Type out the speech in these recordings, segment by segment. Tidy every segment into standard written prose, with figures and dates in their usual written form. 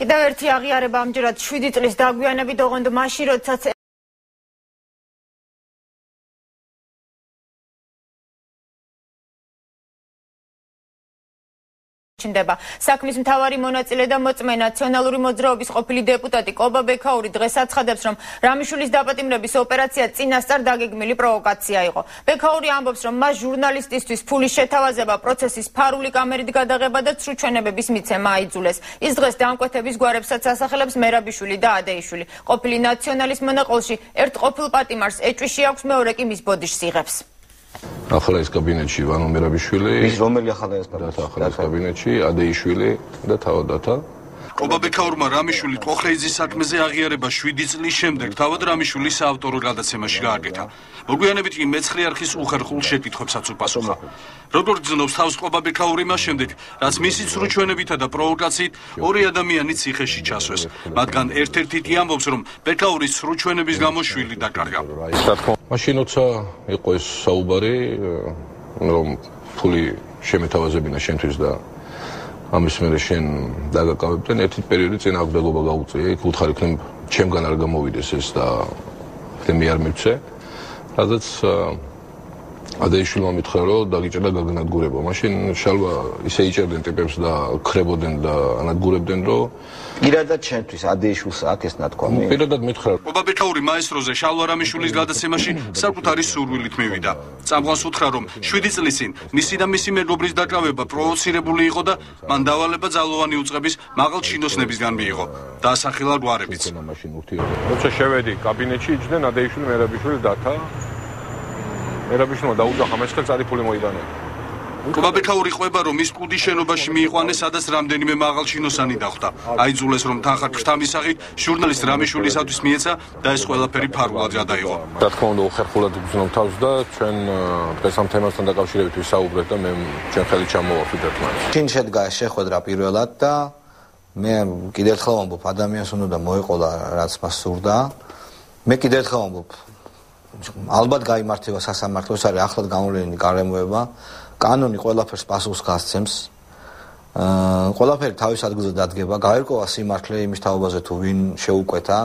კიდევ ერთი აღიარება ამჯერად 7 წლის დაგვიანებით ოღონდ მაშინ როდესაც საქმის მთავარი მონაწილე და მოწმე ნაციონალური მოძრაობის ყოფილი დეპუტატი კობა ბექაური დღეს აცხადებს, რომ რამიშვილის დაპატიმრების ოპერაცია წინასწარ დაგეგმილი პროვოკაცია იყო. ბექაური ამბობს, რომ მას ჟურნალისტისთვის ფულის შეთავაზება, პროცესის ფარული კამერით გადაღება და ცრუჩვენებების მიცემა აიძულეს. ის დღეს დამკვეთების გვარებსაც ასახელებს მერაბიშვილი და ადეიშვილი. ყოფილი ნაციონალის მონაყოლში ერთ ყოფილ პატიმარს ეჭვიში აქვს, მეორე კი მის ბოდიშს იღებს. ახლა ის კაბინეტში ვანო მერაბიშვილი, ის რომელი ახლა ის კაბინეტში ადეიშვილი და თავადათა. კობა ბექაურმა რამიშვილი კოხრეიძის საქმეზე აღიარება 7 წლის შემდეგ თავად რამიშვილის საავტორო გადაცემაში გააკეთა. მოგვიანებით კი მეცხრე არხის უხერხულ შეკითხვებსაც უპასუხა. როგორც გრძნობს თავს კობა ბექაური მას შემდეგ, რაც მისი ცრუჩვენებითა და პროვოკაციით ორი ადამიანი ციხეში ჩასვეს. მათგან ერთ-ერთი ამბობს, რომ ბექაურის ცრუჩვენების გამო შვილი დაკარგა. მაშინ როცა იყო ეს საუბარი, რომ ფული შემეთავაზებინა შენთვის და ამის მერე შენ დაგაკავებდნენ, ერთი პერიოდი წინ აღგდელობა გაუწია, იქ უთხარი ქნემ ჩემგან არ გამოვიდეს ეს და მე არ მივცე, რადგან ადეიშვილმა მითხრა, რომ დაგიჭერდა გაგანადგურება. მაშინ შალვა ისე იჭერდნენ ტიპებს და ქრებოდნენ და ანადგურებდნენ, რომ პირადად ჩემთვის ადეიშვილს აქ ეს ნათქვამი. პირადად მითხრა. კობა ბექაური მაესტროზე შალვა რამიშვილის გადაცემაში საკუთარი სურვილით მივიდა. წამყვანს უთხრა, რომ 7 წლის წინ მისი და მისი მეგობრის დაკავება პროვოცირებული იყო და მან დავალება ძალოვანი უწყების მაღალ ჩინოსნებისგან მიიღო. დაასახელა გვარებიც. როცა შევედი კაბინეტში, იჯდნენ ადეიშვილი, მერაბიშვილი დათა. მერაბიშვილმა დაუძახა მე წელი ფული მოიტანა. კობა ბექაური ყვება, რომ ის კუდის შენობაში მიიყვანეს, სადაც რამდენიმე მაღალ ჩინოსანი დახვდა. აიძულეს, რომ თანხა ქრთამისაღით ჟურნალისტ რამიშვილისათვის მიეცა და ეს ყველაფერი ფარულად გადაიღო. რა თქმა უნდა, უხერხულად გრძნობ თავს და ჩვენ დღეს ამ თემასთან დაკავშირებით ვისაუბრეთ და მე ჩვენ ხელი ჩამოვარდით ერთმანეთს. შინ შედგა შეხვედრა პირველად და მე კიდევ ერთხელ ვამბობ, ადამიანს უნდა მოეყოლა რაც მას სურდა. მე კიდევ ერთხელ ვამბობ, ალბათ გაიმართება სასამართლოს, არის ახლად გამოვლენილი გარემოება. კანონი ყველაფერს პასუხს გასცემს. ყველაფერი თავის ადგილზე დადგება, გაერკვა სიმართლე იმის თაობაზე თუ ვინ შეუკვეთა,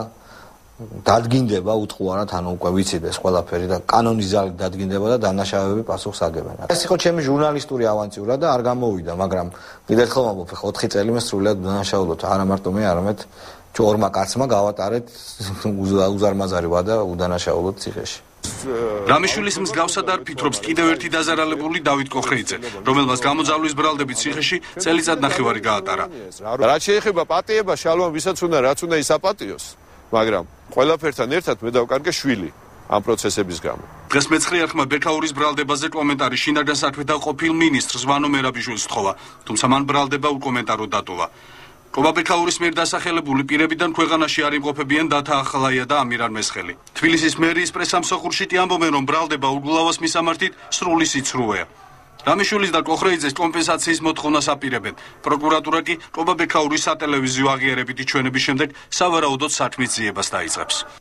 დადგინდება უთყუარად, ანუ უკვე ვიცით ეს ყველაფერი და კანონის ძალით დადგინდება და დანაშაულები პასუხს აგებენ. ეს იყო ჩემი ჟურნალისტური ავანტიურა და არ გამოვიდა, მაგრამ კიდევ ერთხელ ვამბობ, 4 წელი მე სრულად დანაშაულობთ, არა მარტო მე, არამედ ორმა კაცმა გავატარეთ უზარმაზარი ვადა უდანაშაულოთ ციხეში. რამიშვილის მსგავსად არ ფიქრობს კიდევ ერთი დაზარალებული დავით კოხრეიძე, რომელმაც გამოძალვის ბრალდებით ციხეში წელიწადნახევარი გაატარა. რაც შეეხება პატიება, შალვამ ვისაც უნდა რაც უნდა ისაპატიოს, მაგრამ ყველაფერთან ერთად მე დავკარგე შვილი ამ პროცესების გამო. დღეს მეცხრე არხმა ბექაურის ბრალდებაზე კომენტარი შინაგან საქმეთა ყოფილ მინისტრს ვანო მერაბიშვილს თხოვა, თუმცა მან ბრალდება უკომენტარო დატოვა. კობა ბექაურის მიერ დასახელებული პირებიდან ქვეყანაში არ იმყოფებიან დათა ახალაია და ამირან მესხელი. თბილისის მერიის პრესამსახურში ამბობენ, რომ ბრალდება უგულავას მისამართით სრული სიცრუეა. რამიშვილის და კოხრეიძეს კომპენსაციის მოთხოვნას აპირებენ. პროკურატურა კი კობა ბექაურის სატელევიზიო აღიარებითი ჩვენების შემდეგ სავარაუდოდ საქმის ძიებას დაიწყებს.